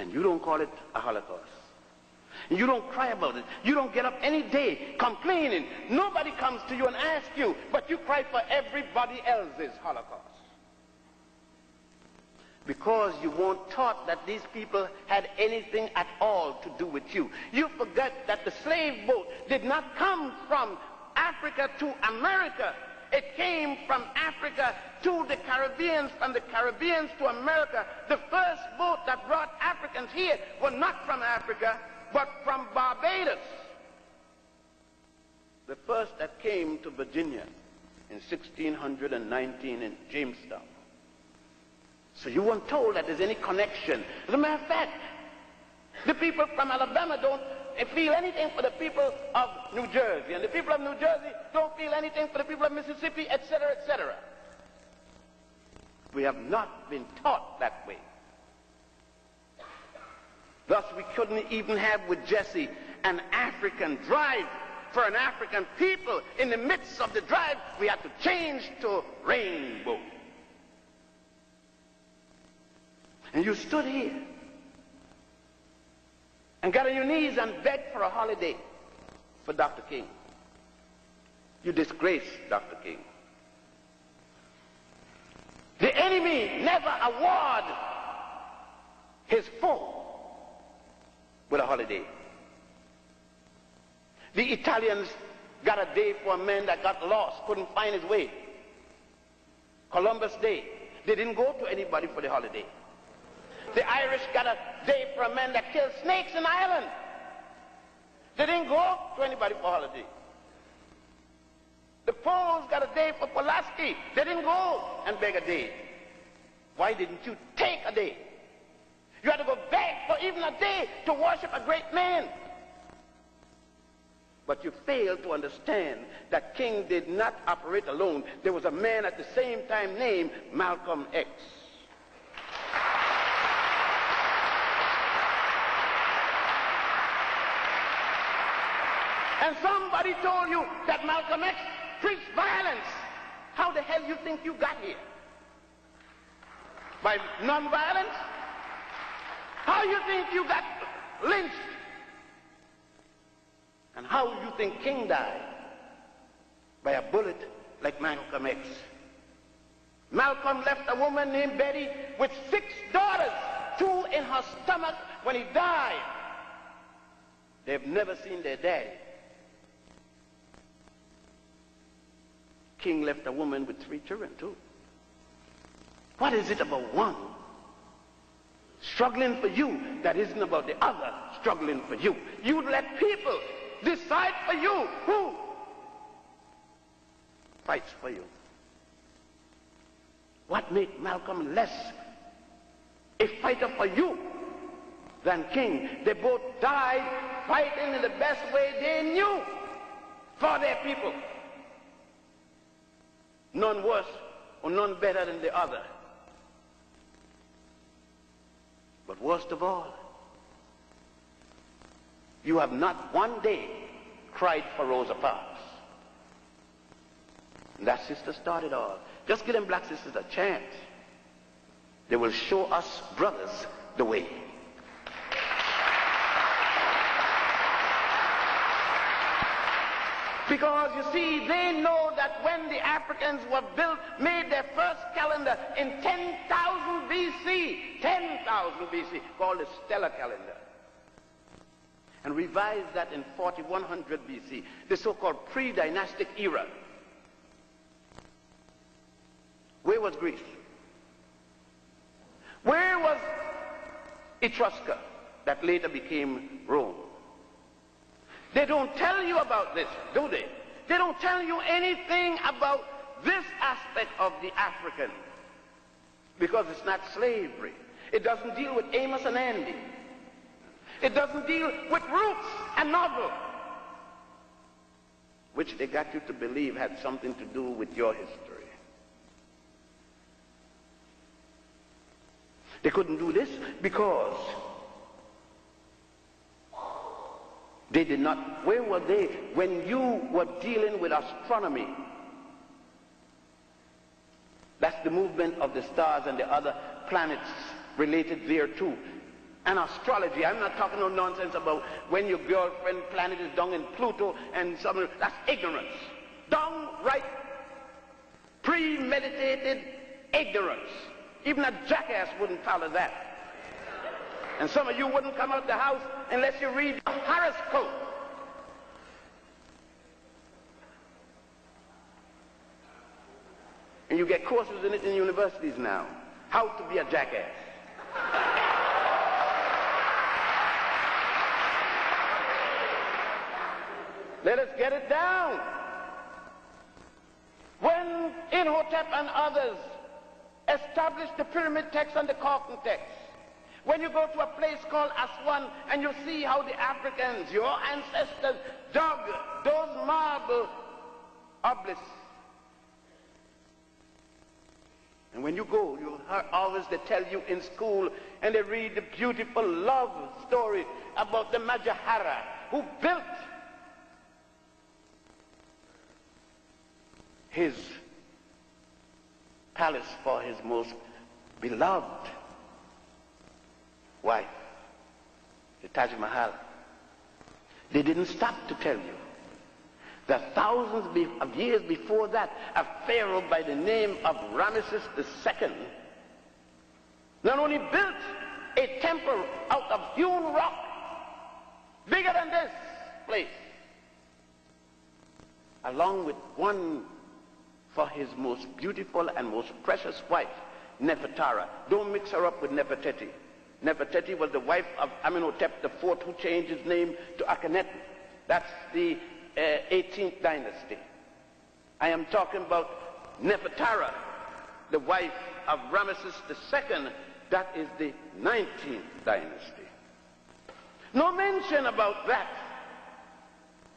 And you don't call it a Holocaust. And you don't cry about it. You don't get up any day complaining. Nobody comes to you and asks you, but you cry for everybody else's Holocaust. Because you weren't taught that these people had anything at all to do with you. You forget that the slave boat did not come from Africa to America. It came from Africa to the Caribbean, from the Caribbean to America. The first boat that brought Africans here were not from Africa, but from Barbados. The first that came to Virginia in 1619 in Jamestown. So you weren't told that there's any connection. As a matter of fact, the people from Alabama don't feel anything for the people of New Jersey, and the people of New Jersey don't feel anything for the people of Mississippi, etc., etc. We have not been taught that way. Thus, we couldn't even have with Jesse an African drive for an African people. In the midst of the drive, we had to change to rainbow. And you stood here and got on your knees and begged for a holiday for Dr. King. You disgraced Dr. King. The enemy never award his foe with a holiday. The Italians got a day for a man that got lost, couldn't find his way. Columbus Day. They didn't go to anybody for the holiday. The Irish got a day for a man that killed snakes in Ireland. They didn't go to anybody for a holiday. The Poles got a day for Pulaski. They didn't go and beg a day. Why didn't you take a day? You had to go beg for even a day to worship a great man. But you failed to understand that King did not operate alone. There was a man at the same time named Malcolm X. And somebody told you that Malcolm X preached violence. How the hell you think you got here? By nonviolence? How you think you got lynched? And how you think King died? By a bullet like Malcolm X. Malcolm left a woman named Betty with 6 daughters, 2 in her stomach when he died. They've never seen their daddy. King left a woman with 3 children too. What is it about one struggling for you that isn't about the other struggling for you? You let people decide for you who fights for you. What made Malcolm less a fighter for you than King? They both died fighting in the best way they knew for their people. None worse or none better than the other. But worst of all, you have not one day cried for Rosa Parks. And that sister started all. Just give them black sisters a chance. They will show us brothers the way. Because you see, they know that when the Africans were built, made their first calendar in 10,000 BC, 10,000 BC, called the stellar calendar, and revised that in 4100 BC, the so-called pre-dynastic era. Where was Greece? Where was Etrusca that later became Rome? They don't tell you about this, do they? They don't tell you anything about this aspect of the African, because it's not slavery. It doesn't deal with Amos and Andy. It doesn't deal with roots and novel, which they got you to believe had something to do with your history. They couldn't do this because they did not. Where were they when you were dealing with astronomy? That's the movement of the stars and the other planets related thereto. and astrology. I'm not talking no nonsense about when your girlfriend planet is down in Pluto and something. That's ignorance. Downright premeditated ignorance. Even a jackass wouldn't follow that. And some of you wouldn't come out the house unless you read the horoscope. And you get courses in it in universities now. How to be a jackass. Let us get it down. When Imhotep and others established the pyramid text and the Khafre text, when you go to a place called Aswan and you see how the Africans, your ancestors, dug those marble obelisks. And when you go, you always they tell you in school, and they read the beautiful love story about the Majahara who built his palace for his most beloved wife, the Taj Mahal. They didn't stop to tell you that thousands of years before that, a pharaoh by the name of Ramesses II not only built a temple out of hewn rock bigger than this place, along with one for his most beautiful and most precious wife, Nefertara. Don't mix her up with Nefertiti. Nefertiti was the wife of Amenhotep IV, who changed his name to Akhenaten. That's the 18th dynasty. I am talking about Nefertara, the wife of Ramesses II. That is the 19th dynasty. No mention about that,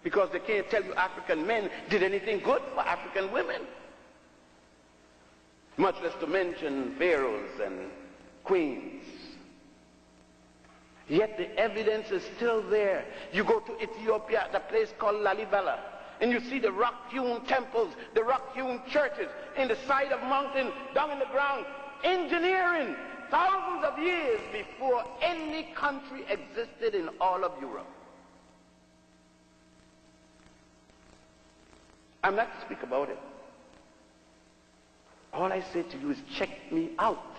because they can't tell you African men did anything good for African women, much less to mention pharaohs and queens. Yet the evidence is still there. You go to Ethiopia at a place called Lalibela, and you see the rock-hewn temples, the rock-hewn churches in the side of mountain, down in the ground. Engineering thousands of years before any country existed in all of Europe. I'm not to speak about it. All I say to you is check me out.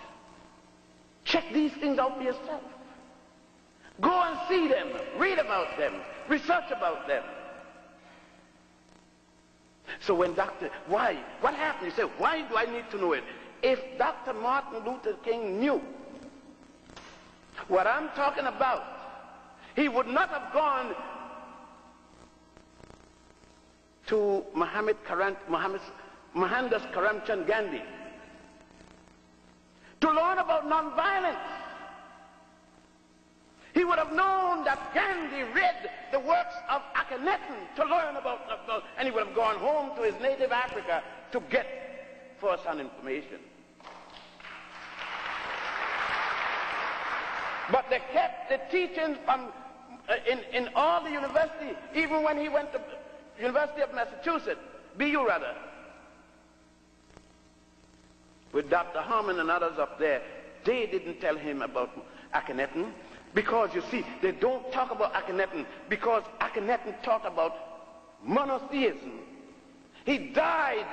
Check these things out for yourself. Go and see them, read about them, research about them. So when why? What happened? You say, why do I need to know it? If Dr. Martin Luther King knew what I'm talking about, he would not have gone to Mohandas Karamchand Gandhi to learn about nonviolence. He would have known that Gandhi read the works of Akhenaten to learn about, and he would have gone home to his native Africa to get first-hand information. But they kept the teachings from in all the university, even when he went to University of Massachusetts, BU rather, with Dr. Harmon and others up there. They didn't tell him about Akhenaten, because you see, they don't talk about Akhenaten because Akhenaten taught about monotheism. He died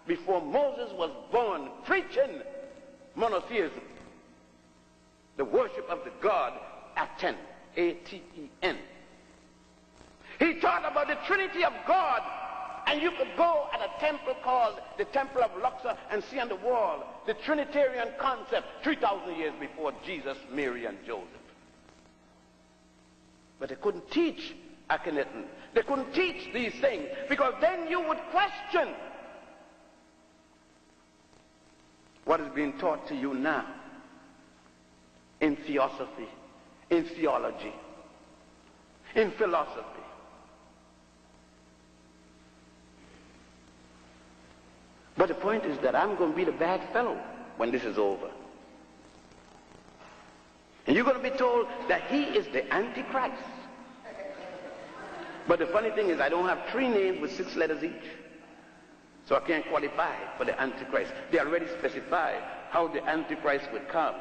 before Moses was born, preaching monotheism, the worship of the god Aten, A-T-E-N. He taught about the Trinity of God, and you could go at a temple called the Temple of Luxor and see on the wall the Trinitarian concept 3,000 years before Jesus, Mary, and Joseph. But they couldn't teach Akhenaten. They couldn't teach these things, because then you would question what is being taught to you now in theosophy, in theology, in philosophy. But the point is that I'm going to be the bad fellow when this is over. And you're going to be told that he is the Antichrist. But the funny thing is, I don't have 3 names with 6 letters each. So I can't qualify for the Antichrist. They already specify how the Antichrist would come.